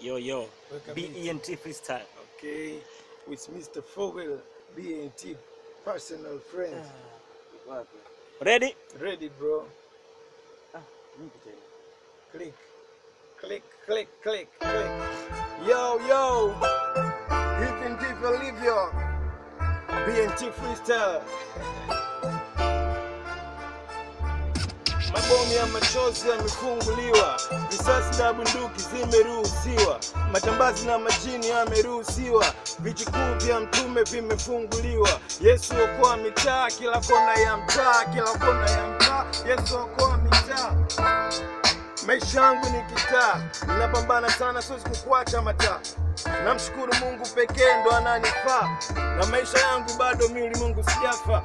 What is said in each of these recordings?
Yo, BENT freestyle. Okay, with Mr. Fogel, BENT personal friend. Ready? Ready, bro. Click, click, click, click, click. Yo, even deep Olivia, BENT freestyle. Mabomu ya machozi yamefunguliwa, risasi na bunduki zimeruhusiwa, matambazi na majini yameruhusiwa, vijikuu vya mtume vimefunguliwa. Yesu okoa mitaa, kila kona ya mtaa, kila kona ya mtaa. Yesu okoa mitaa. Maisha yangu ni kitaa, ninapambana sana, siwezi kukuacha mataa. Namshukuru Mungu pekee ndo ananifaa, na maisha yangu bado mimi Mungu sijafa.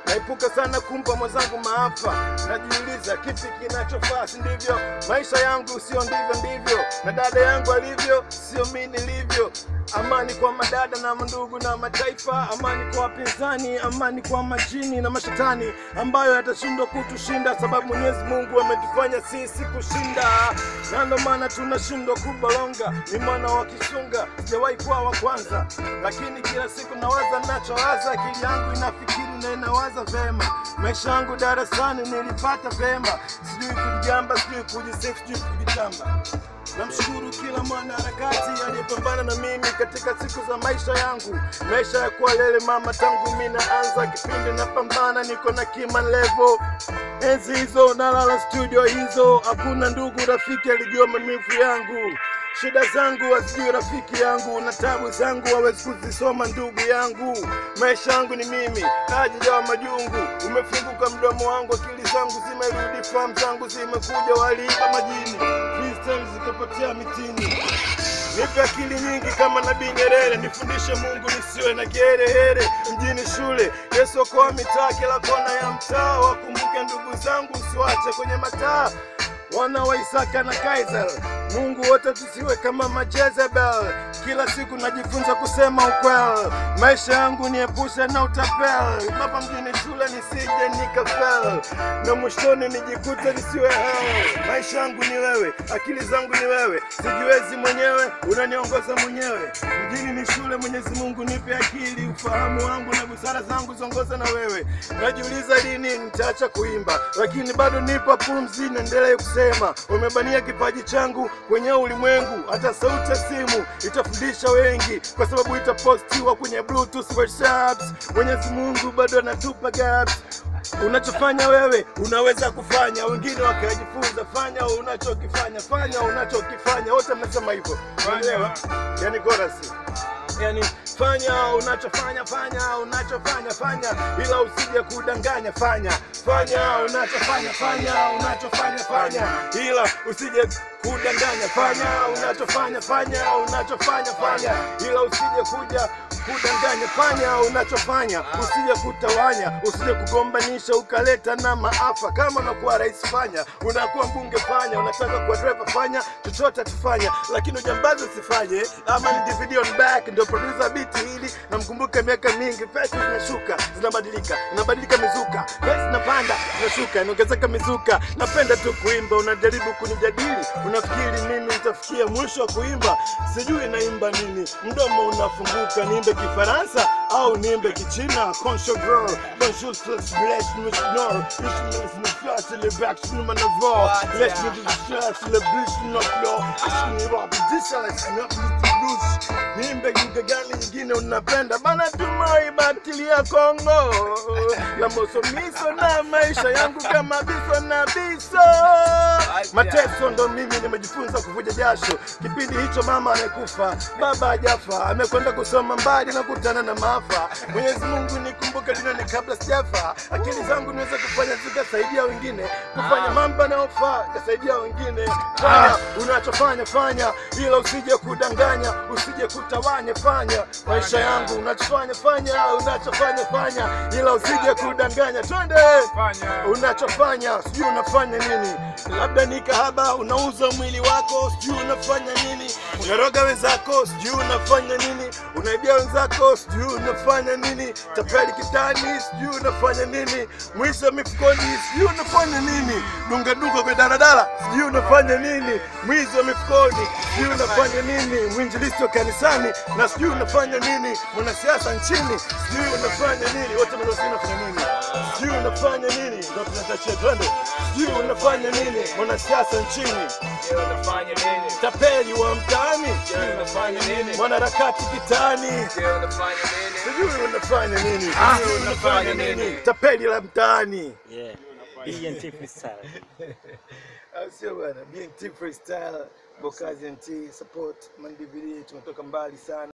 Naipuka sana kumpa mwenzangu maafa, najiuliza kipi kinachofaa, si ndivyo? Maisha yangu sio ndivyo, na dada yangu alivyo sio mimi nilivyo. Amani kwa madada na mandugu na mataifa, amani kwa wapinzani, amani kwa majini na mashetani ambayo yatashindwa kutushinda, sababu Mwenyezi Mungu ametufanya sisi kushinda, na ndo maana tunashindwa kubalonga. Ni mwana wa kisunga, sijawahi kuwa wa kwanza, lakini kila siku nawaza ninachowaza, akili yangu inafikiri na inawaza vema. Maisha yangu darasani nilipata vema, sijui kujigamba, sijui kujisifu, sijui kujitamba. Namshukuru kila mwana harakati aliyepambana na mimi katika siku za maisha yangu. Maisha ya kuwa lele mama, tangu mimi naanza kipindi napambana, niko na kima level. Enzi hizo nalala studio hizo, hakuna ndugu rafiki alijua maumivu yangu. Shida zangu wasijui rafiki yangu, na tabu zangu hawezi kuzisoma ndugu yangu. Maisha yangu ni mimi, hajajawa majungu. Umefunguka mdomo wangu, akili zangu zimerudi, fahamu zangu zimekuja, waliiba majini, freestyle zikapotea mitini. Nipe akili nyingi kama Nabii Nyerere, nifundishe Mungu nisiwe na kiherehere. Mjini shule, Yesu okoa mitaa, kila kona ya mtaa. Wakumbuke ndugu zangu, usiwache kwenye mataa. Wana wa Isaka na Kaiser, Mungu wote tusiwe kama Majezebel. Kila siku najifunza kusema ukweli, maisha yangu niepushe na utapeli. Hapa mjini shule nisije nikafel, na mwishoni nijikute nisiwe hell. Maisha yangu ni wewe, akili zangu ni wewe, sijiwezi mwenyewe, unaniongoza mwenyewe. Mjini ni shule, Mwenyezi Mungu nipe akili, ufahamu wangu na busara zangu zongoza na wewe. Najiuliza lini nitaacha kuimba, lakini bado nipo pumzi, naendelee kusema. Umebania kipaji changu kwenye ulimwengu, hata sauti ya simu itafundisha wengi, kwa sababu itapostiwa kwenye Bluetooth WhatsApps. Mwenyezi Mungu bado anatupa gaps. Unachofanya wewe unaweza kufanya, wengine wakajifunza. Fanya unachokifanya, fanya unachokifanya. Wote mnasema hivyo, unaelewa? Yani chorus, yani fanya unachofanya, fanya unachofanya, fanya ila usije kudanganya. Fanya unachofanya, fanya unachofanya, fanya ila usije kudanganya. Fanya unachofanya, fanya unachofanya, fanya ila usije kuja kudanganya. Fanya unachofanya, usije kutawanya, usije kugombanisha ukaleta na maafa. Kama unakuwa rais fanya, unakuwa mbunge fanya, unataka kuwa driver fanya, chochote tufanya, lakini ujambazi usifanye. Ama ni DVD on back, ndio producer beat hili. Namkumbuka miaka mingi, pesa zinashuka, zinabadilika, inabadilika mizuka, pesa zinapanda, zinashuka, inaongezeka mizuka. Napenda tu kuimba, unajaribu kunijadili, unafikiri mimi nitafikia mwisho wa kuimba? Sijui naimba nini, mdomo unafunguka. Niimbe Kifaransa au niimbe Kichina? Conscious girl, bonjour, bless me ignore, ich me flash le back sur ma navo, laisse me flash le bliss no flow, ich me rob this let's not lose. Niimbe lugha gani nyingine unapenda bana? Tumai batili ya Kongo la mosomiso, na maisha yangu kama biso na biso. Mateso ndo mimi nimejifunza kuvuja jasho. Kipindi hicho mama amekufa, baba hajafa, amekwenda kusoma mbali na kutana na maafa. Mwenyezi Mungu nikumbuke duniani kabla sijafa, akili zangu niweze kufanya zikasaidia wengine, kufanya mambo yanayofaa kasaidia wengine. Fanya unachofanya, fanya ila usije kudanganya. fanya, usije kutawanya fanya maisha yangu. Unachofanya fanya, unachofanya fanya, ila usije kudanganya. Twende unachofanya, sijui unafanya nini. Labda ni kahaba, unauza mwili wako, sijui unafanya nini. Unaroga wenzako, sijui unafanya nini. Unaibia wenzako, sijui unafanya nini. Tapeli kitani, sijui unafanya nini. Mwisho mifukoni, sijui unafanya nini. Dunga kwa daladala, sijui unafanya nini. Mwizi mifukoni, sijui unafanya nini. Mwinjilisti wa kanisani, na sijui unafanya nini. Mwanasiasa nchini, sijui unafanya nini. Wote unafanya nini? Sijui unafanya nini. Ndio tunatachia twende. Sijui unafanya nini. Mwanasiasa nchini, sijui unafanya nini. Tapeli wa mtaani, sijui unafanya nini. Mwanaharakati kitani, sijui unafanya nini. Sijui unafanya nini. Sijui unafanya nini. Tapeli la mtaani. Yeah. BNT Freestyle. Sio bwana, BNT Freestyle, Bokazi NT support Man DVD, tumetoka mbali sana.